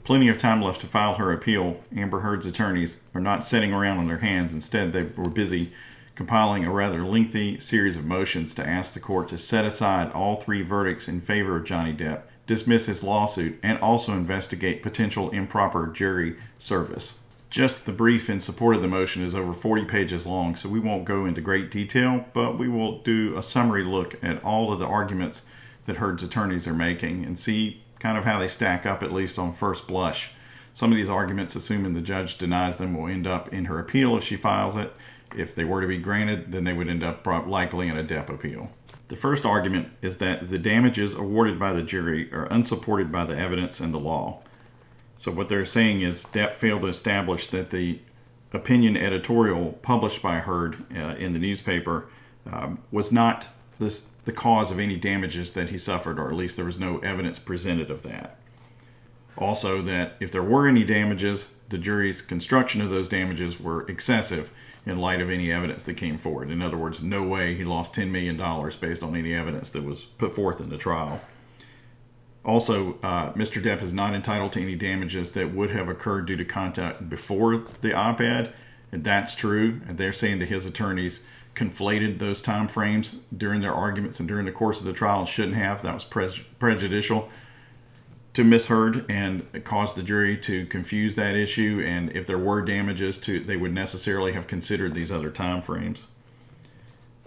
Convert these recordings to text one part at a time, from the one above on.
With plenty of time left to file her appeal, Amber Heard's attorneys are not sitting around on their hands. Instead, they were busy compiling a rather lengthy series of motions to ask the court to set aside all 3 verdicts in favor of Johnny Depp, dismiss his lawsuit, and also investigate potential improper jury service. Just the brief in support of the motion is over 40 pages long, so we won't go into great detail, but we will do a summary look at all of the arguments that Heard's attorneys are making and see kind of how they stack up, at least on first blush. Some of these arguments, assuming the judge denies them, will end up in her appeal if she files it. If they were to be granted, then they would end up likely in a Depp appeal. The first argument is that the damages awarded by the jury are unsupported by the evidence and the law. So what they're saying is Depp failed to establish that the opinion editorial published by Heard in the newspaper was not the cause of any damages that he suffered, or at least there was no evidence presented of that. Also, that if there were any damages, the jury's construction of those damages were excessive in light of any evidence that came forward. In other words, no way he lost $10 million based on any evidence that was put forth in the trial. Also, Mr. Depp is not entitled to any damages that would have occurred due to contact before the op-ed, and that's true. And they're saying that his attorneys conflated those time frames during their arguments and during the course of the trial and shouldn't have. That was prejudicial to Misheard, and it caused the jury to confuse that issue, and if there were damages, they would necessarily have considered these other time frames.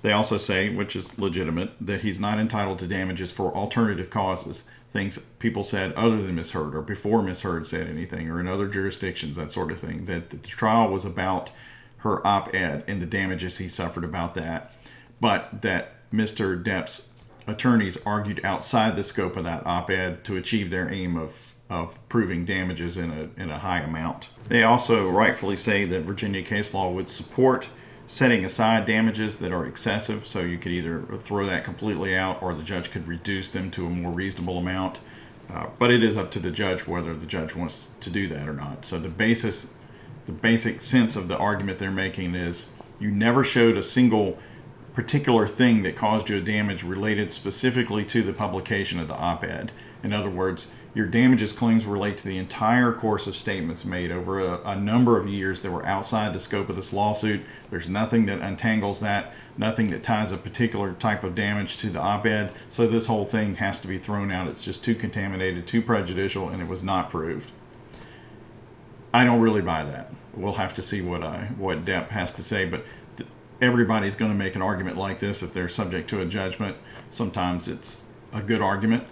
They also say, which is legitimate, that he's not entitled to damages for alternative causes, things people said other than Misheard or before Misheard said anything, or in other jurisdictions, that sort of thing, that the trial was about her op-ed and the damages he suffered about that, but that Mr. Depp's attorneys argued outside the scope of that op-ed to achieve their aim of proving damages in a high amount. They also rightfully say that Virginia case law would support setting aside damages that are excessive, so you could either throw that completely out or the judge could reduce them to a more reasonable amount. But it is up to the judge whether the judge wants to do that or not. So the basic sense of the argument they're making is you never showed a single particular thing that caused you a damage related specifically to the publication of the op-ed. In other words, your damages claims relate to the entire course of statements made over a number of years that were outside the scope of this lawsuit. There's nothing that untangles that, nothing that ties a particular type of damage to the op-ed, so this whole thing has to be thrown out. It's just too contaminated, too prejudicial, and it was not proved. I don't really buy that. We'll have to see what Depp has to say, but everybody's going to make an argument like this if they're subject to a judgment. Sometimes it's a good argument.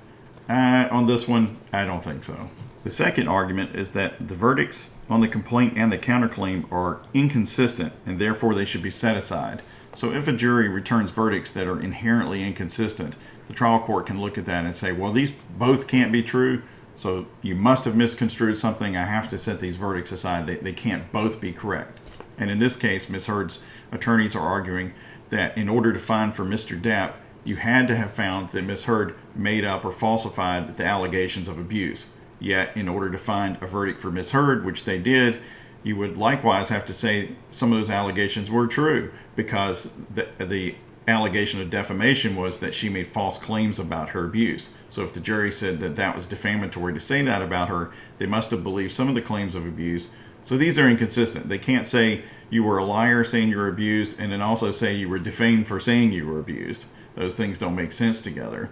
On this one, I don't think so. The second argument is that the verdicts on the complaint and the counterclaim are inconsistent, and therefore they should be set aside. So if a jury returns verdicts that are inherently inconsistent, the trial court can look at that and say, well, these both can't be true, so you must have misconstrued something. I have to set these verdicts aside. They can't both be correct. And in this case, Ms. Heard's attorneys are arguing that in order to find for Mr. Depp, you had to have found that Ms. Heard made up or falsified the allegations of abuse. Yet, in order to find a verdict for Ms. Heard, which they did, you would likewise have to say some of those allegations were true, because the allegation of defamation was that she made false claims about her abuse. So if the jury said that that was defamatory to say that about her, they must have believed some of the claims of abuse. So these are inconsistent. They can't say you were a liar saying you were abused and then also say you were defamed for saying you were abused. Those things don't make sense together.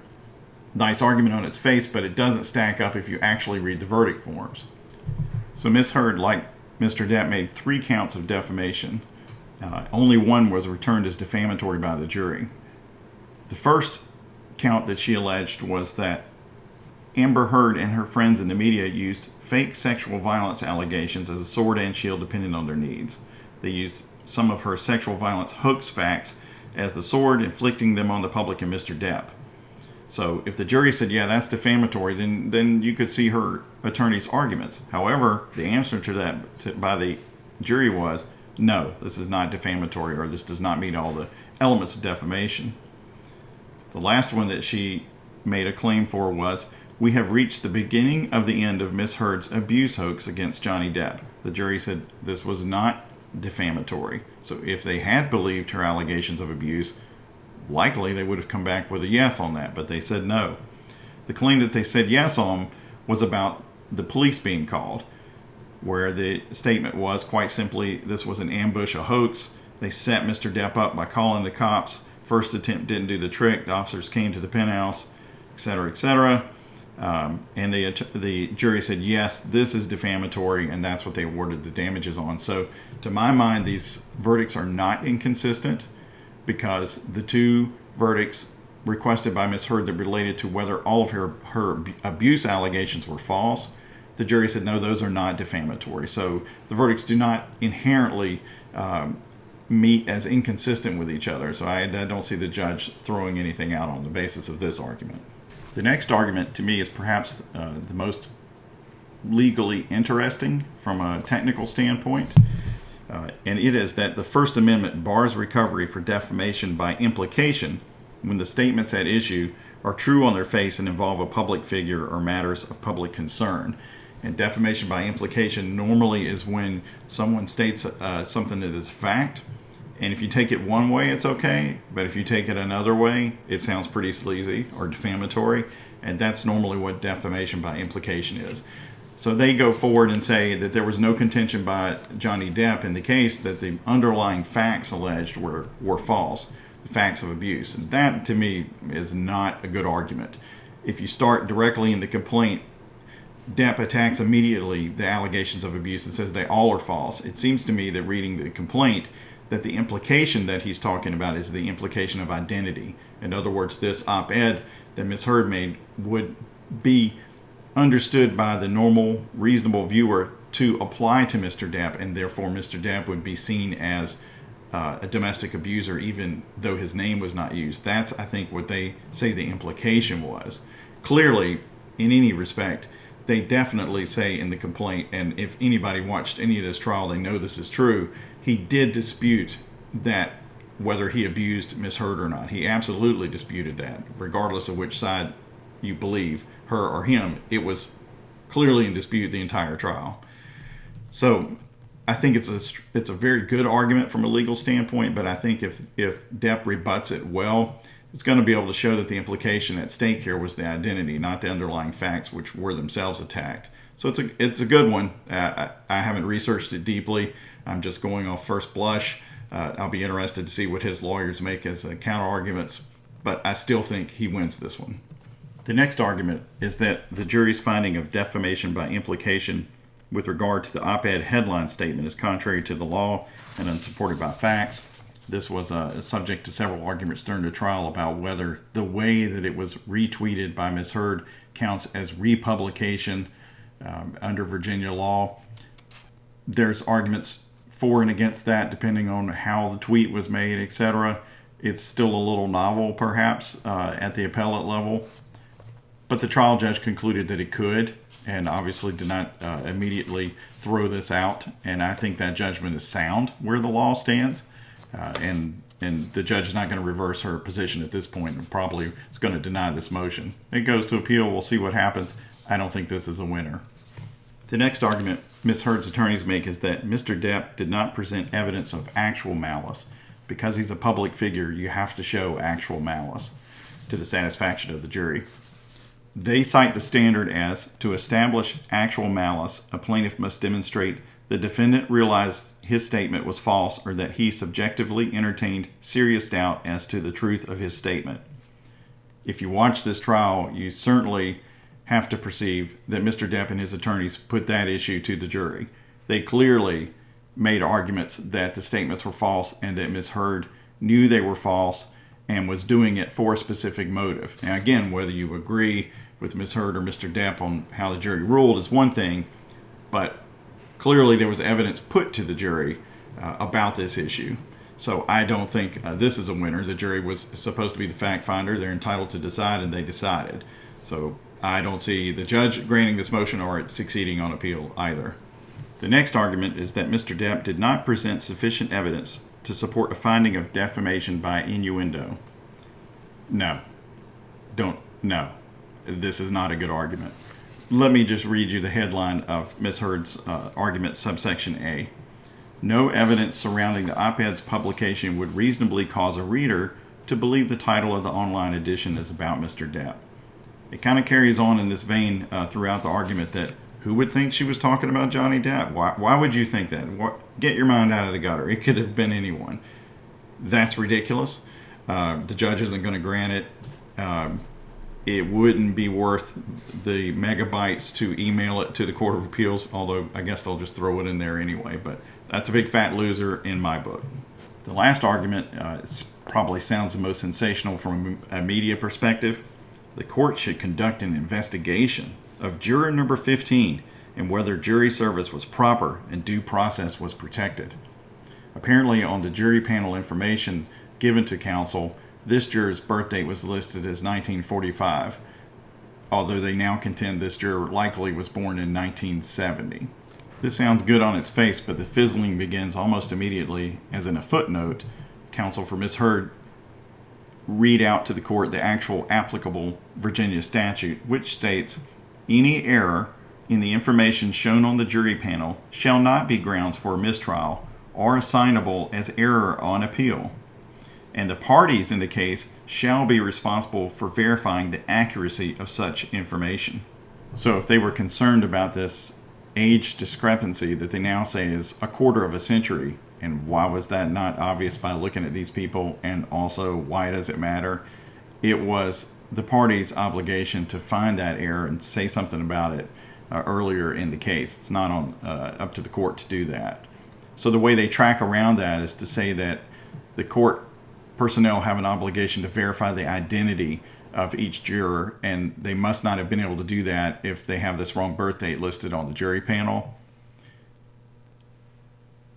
Nice argument on its face, but it doesn't stack up if you actually read the verdict forms. So Ms. Heard, like Mr. Depp, made 3 counts of defamation. Only one was returned as defamatory by the jury. The first count that she alleged was that Amber Heard and her friends in the media used fake sexual violence allegations as a sword and shield depending on their needs. They used some of her sexual violence hoax facts as the sword, inflicting them on the public and Mr. Depp. So if the jury said, yeah, that's defamatory, then you could see her attorney's arguments. However, the answer to that by the jury was, no, this is not defamatory, or this does not meet all the elements of defamation. The last one that she made a claim for was, we have reached the beginning of the end of Ms. Heard's abuse hoax against Johnny Depp. The jury said this was not defamatory. So if they had believed her allegations of abuse, likely they would have come back with a yes on that, but they said no. The claim that they said yes on was about the police being called, where the statement was quite simply, this was an ambush, a hoax. They set Mr. Depp up by calling the cops. First attempt didn't do the trick. The officers came to the penthouse, etc., etc. And the jury said, yes, this is defamatory, and that's what they awarded the damages on. So to my mind, these verdicts are not inconsistent, because the two verdicts requested by Misheard that related to whether all of her abuse allegations were false, the jury said, no, those are not defamatory. So the verdicts do not inherently meet as inconsistent with each other. So I don't see the judge throwing anything out on the basis of this argument. The next argument to me is perhaps the most legally interesting from a technical standpoint. And it is that the First Amendment bars recovery for defamation by implication when the statements at issue are true on their face and involve a public figure or matters of public concern. And defamation by implication normally is when someone states something that is fact, and if you take it one way, it's okay, but if you take it another way, it sounds pretty sleazy or defamatory, and that's normally what defamation by implication is. So they go forward and say that there was no contention by Johnny Depp in the case that the underlying facts alleged were false, the facts of abuse. And that, to me, is not a good argument. If you start directly in the complaint, Depp attacks immediately the allegations of abuse and says they all are false. It seems to me that reading the complaint, that the implication that he's talking about is the implication of identity. In other words, this op-ed that Misheard made would be understood by the normal, reasonable viewer to apply to Mr. Depp, and therefore Mr. Depp would be seen as a domestic abuser even though his name was not used. That's, I think, what they say the implication was. Clearly, in any respect, they definitely say in the complaint, and if anybody watched any of this trial, they know this is true, he did dispute that whether he abused Misheard or not. He absolutely disputed that, regardless of which side you believe, her or him. It was clearly in dispute the entire trial. So I think it's a very good argument from a legal standpoint, but I think if Depp rebuts it well, it's going to be able to show that the implication at stake here was the identity, not the underlying facts, which were themselves attacked. So it's a good one. I haven't researched it deeply. I'm just going off first blush. I'll be interested to see what his lawyers make as counter arguments, but I still think he wins this one. The next argument is that the jury's finding of defamation by implication with regard to the op-ed headline statement is contrary to the law and unsupported by facts. This was subject to several arguments during the trial about whether the way that it was retweeted by Misheard counts as republication under Virginia law. There's arguments for and against that depending on how the tweet was made, etc. It's still a little novel, perhaps, at the appellate level. But the trial judge concluded that it could, and obviously did not immediately throw this out. And I think that judgment is sound where the law stands. And the judge is not going to reverse her position at this point, and probably is going to deny this motion. It goes to appeal. We'll see what happens. I don't think this is a winner. The next argument Misheard's attorneys make is that Mr. Depp did not present evidence of actual malice. Because he's a public figure, you have to show actual malice to the satisfaction of the jury. They cite the standard as, to establish actual malice, a plaintiff must demonstrate the defendant realized his statement was false or that he subjectively entertained serious doubt as to the truth of his statement. If you watch this trial, you certainly have to perceive that Mr. Depp and his attorneys put that issue to the jury. They clearly made arguments that the statements were false and that Misheard knew they were false and was doing it for a specific motive. Now again, whether you agree with Misheard or Mr. Depp on how the jury ruled is one thing, but clearly there was evidence put to the jury about this issue. So I don't think this is a winner. The jury was supposed to be the fact finder. They're entitled to decide, and they decided. So I don't see the judge granting this motion or it succeeding on appeal either. The next argument is that Mr. Depp did not present sufficient evidence to support a finding of defamation by innuendo. No. This is not a good argument. Let me just read you the headline of Misheard's argument, subsection A. No evidence surrounding the op-ed's publication would reasonably cause a reader to believe the title of the online edition is about Mr. Depp. It kind of carries on in this vein throughout the argument that Who would think she was talking about Johnny Depp? Why would you think that? Get your mind out of the gutter. It could have been anyone. That's ridiculous. The judge isn't going to grant it. It wouldn't be worth the megabytes to email it to the Court of Appeals, although I guess they'll just throw it in there anyway. But that's a big fat loser in my book. The last argument probably sounds the most sensational from a media perspective. The court should conduct an investigation of juror number 15 and whether jury service was proper and due process was protected. Apparently, on the jury panel information given to counsel, this juror's birth date was listed as 1945, although they now contend this juror likely was born in 1970. This sounds good on its face, but the fizzling begins almost immediately, as in a footnote, counsel for Misheard read out to the court the actual applicable Virginia statute, which states, any error in the information shown on the jury panel shall not be grounds for a mistrial or assignable as error on appeal, and the parties in the case shall be responsible for verifying the accuracy of such information. So if they were concerned about this age discrepancy that they now say is a quarter of a century, and why was that not obvious by looking at these people, and also why does it matter? It was the party's obligation to find that error and say something about it earlier in the case. It's not on up to the court to do that. So the way they track around that is to say that the court personnel have an obligation to verify the identity of each juror, and they must not have been able to do that if they have this wrong birth date listed on the jury panel.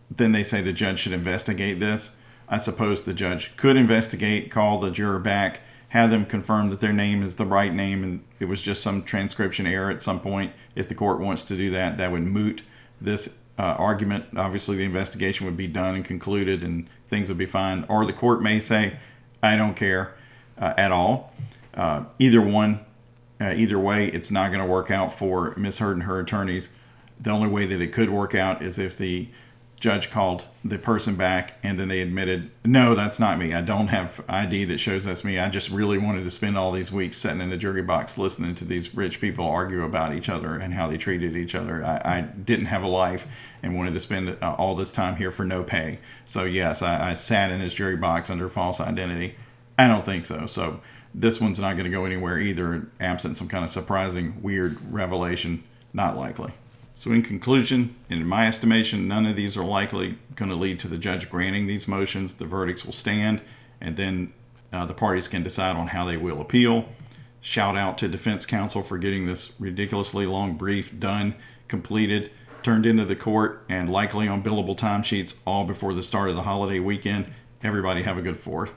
Then they say the judge should investigate this. I suppose the judge could investigate, call the juror back, have them confirm that their name is the right name and it was just some transcription error at some point. If the court wants to do that, that would moot this argument. Obviously, the investigation would be done and concluded and things would be fine. Or the court may say, I don't care at all. Either way, it's not going to work out for Misheard and her attorneys. The only way that it could work out is if the judge called the person back and then they admitted, no, that's not me. I don't have ID that shows that's me. I just really wanted to spend all these weeks sitting in the jury box listening to these rich people argue about each other and how they treated each other. I didn't have a life and wanted to spend all this time here for no pay. So yes, I sat in this jury box under false identity. I don't think so. So this one's not going to go anywhere either, absent some kind of surprising, weird revelation. Not likely. So in conclusion, in my estimation, none of these are likely going to lead to the judge granting these motions. The verdicts will stand, and then the parties can decide on how they will appeal. Shout out to defense counsel for getting this ridiculously long brief done, completed, turned into the court, and likely on billable timesheets all before the start of the holiday weekend. Everybody have a good 4th.